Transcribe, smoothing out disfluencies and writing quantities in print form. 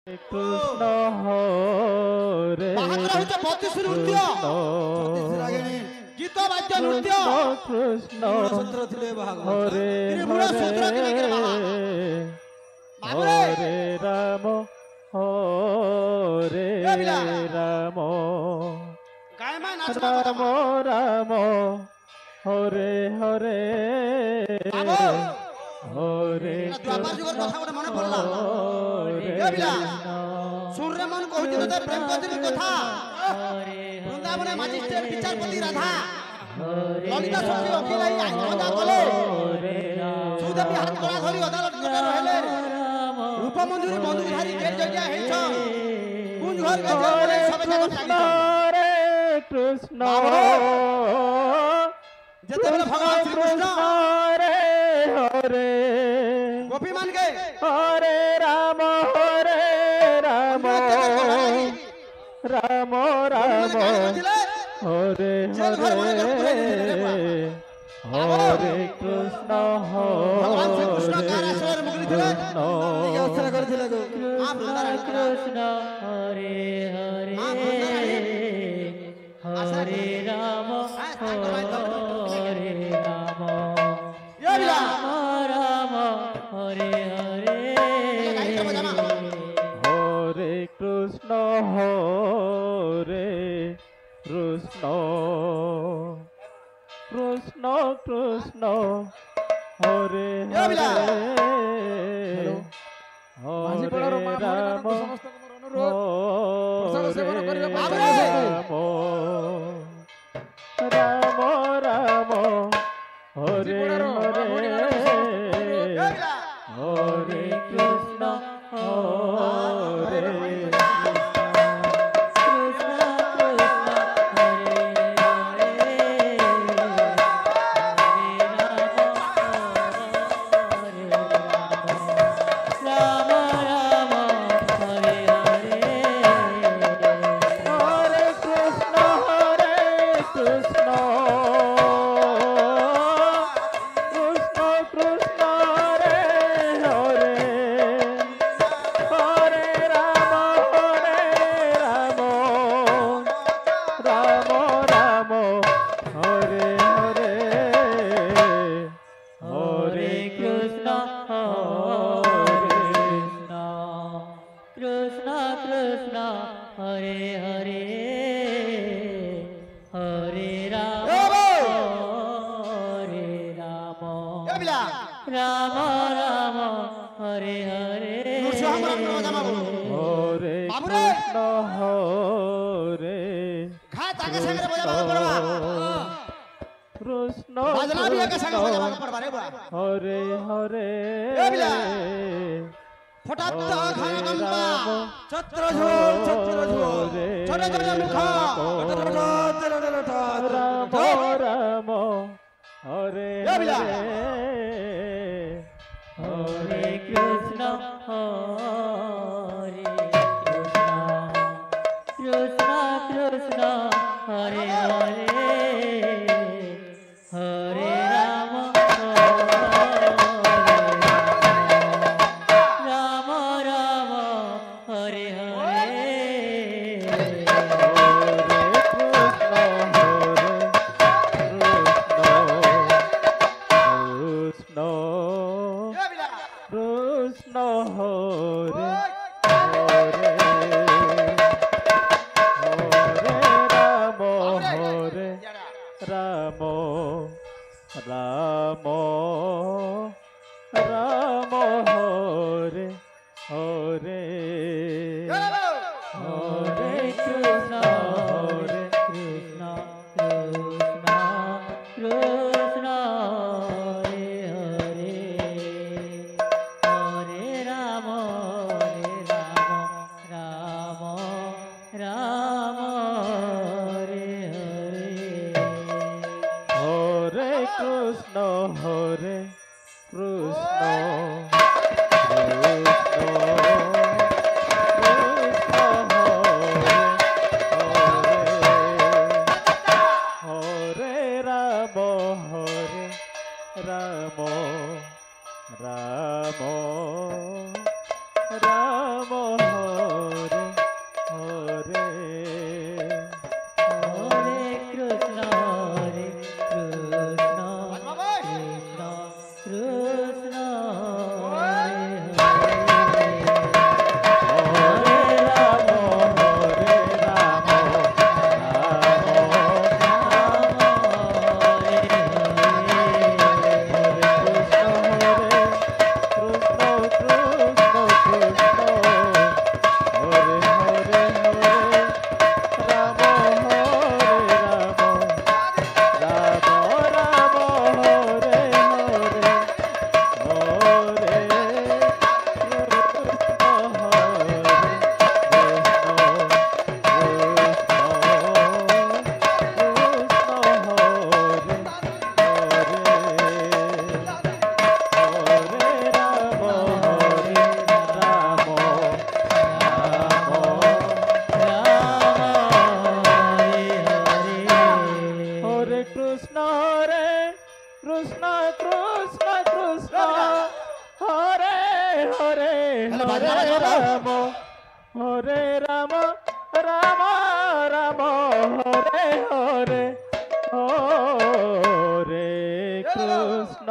কৃষ্ণ হরে বাহাদুর হচ্ছে 32 নৃত্য 36 রাগিনী গীত বাদ্য নৃত্য কৃষ্ণ সূত্র ଥିଲେ বাহাদুর হরে ত্রিপুরা সূত্র ଥିଲେ কি বাবা হরে রাম হরে রাম গায়মা নাচ রাম রাম হরে হরে হরে দ্বাপর যুগের কথা গোটে মনে পড়লা এ বিলা সুরে মন কইছিল যে প্রেম কদির কথা বৃন্দাবনে ম্যাজিস্ট্রেট বিচারপতি রাধা ললিতা সখী অখিলাই আইন মজা কলে সুদেবী হাত গলা ধরি আদালত কোটে রহেলে রূপমঞ্জুরি বন্ধুধারী জেল জগিয়া হেইছ কুঞ্জ ঘর গজে সবে জাগত হরে কৃষ্ণ যেতেবেলে ভগবান শ্রীকৃষ্ণ হরে হরে গোপী মানকে হরে রাম হরে রাম রাম রাম হরে হরে হরে কৃষ্ণ ভগবান হরে শ্রীকৃষ্ণ কার আসরের মুগলি ଥିଲେ কৃষ্ণ অবস্থা করেছিল গো কৃষ্ণ হরে হরে হরে রাম হরে রাম রাম রাম হরে হরে হরে কৃষ্ণ হরে কৃষ্ণ কৃষ্ণ কৃষ্ণ হরে হরে হরে রাম রাম রাম হরে হরে হরে কৃষ্ণ হরে হরে কৃষ্ণ হরে কৃষ্ণ কৃষ্ণ কৃষ্ণ হরে হরে হরে রাম রাম রাম হরে হরে হরে কৃষ্ণ কৃষ্ণ কৃষ্ণ হরে হরে হরে রাম হরে রাম এ বিলা রাম রাম হরে হরে হরে বাবুরে! কৃষ্ণ হরে খা তাকে সাগরে বজাবা পড়বা কৃষ্ণ বাজনা বি একা সাগরে বজাবা পড়বা রে বুড়া হরে হরে এ বিলা! ফটাত খানা গম্পা ছত্র ঝোল ছোট ছোট মুখ রাম রাম হরে এ বিলা! হরে হরে কৃষ্ণ হরে কৃষ্ণ কৃষ্ণ হরে হরে হরে রাম রাম রাম হরে হরে কৃষ্ণ এ বিলা! কৃষ্ণ হরে হরে হরে রাম হরে রাম রাম রাম হরে হরে হরে কৃষ্ণ হরে কৃষ্ণ কৃষ্ণ কৃষ্ণ হরে হরে হরে রাম রাম রাম হরে হরে হরে কৃষ্ণ হরে কৃষ্ণ কৃষ্ণ কৃষ্ণ হরে হরে তাহলে হরে বাজনা বাজাও তো। রাম হরে রাম রাম রাম হরে হরে হরে কৃষ্ণ